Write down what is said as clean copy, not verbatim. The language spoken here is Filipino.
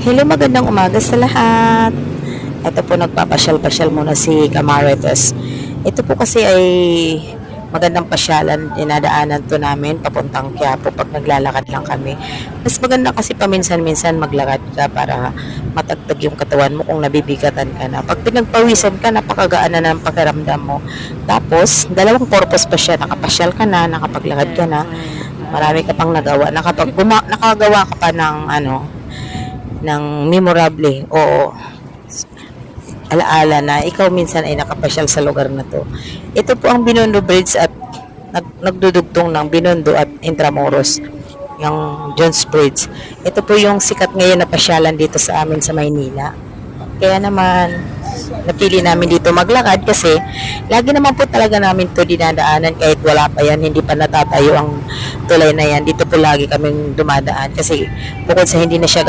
Hello, magandang umaga sa lahat. Ito po, nagpapasyal-pasyal muna si Camaritas. Ito po kasi ay magandang pasyalan, dinadaanan to namin papuntang Quiapo pag naglalakad lang kami. Mas maganda kasi paminsan-minsan maglakad ka para matagtag yung katawan mo kung nabibigatan ka na. Pag pinagpawisan ka, napakagaan na ng pakiramdam mo. Tapos, dalawang purpose pa siya. Nakapasyal ka na, nakapaglakad ka na, marami ka pang nagawa. Nakagawa ka pa ng memorable o alaala na ikaw minsan ay nakapasyal sa lugar na to. Ito po ang Binondo Bridge at nagdudugtong ng Binondo at Intramuros, yung Jones Bridge. Ito po yung sikat ngayon na pasyalan dito sa amin sa Maynila. Kaya naman, napili namin dito maglakad kasi lagi naman po talaga namin to dinadaanan kahit wala pa yan, hindi pa natatayo ang tulay na yan. Dito po lagi kaming dumadaan kasi bukod sa hindi na siya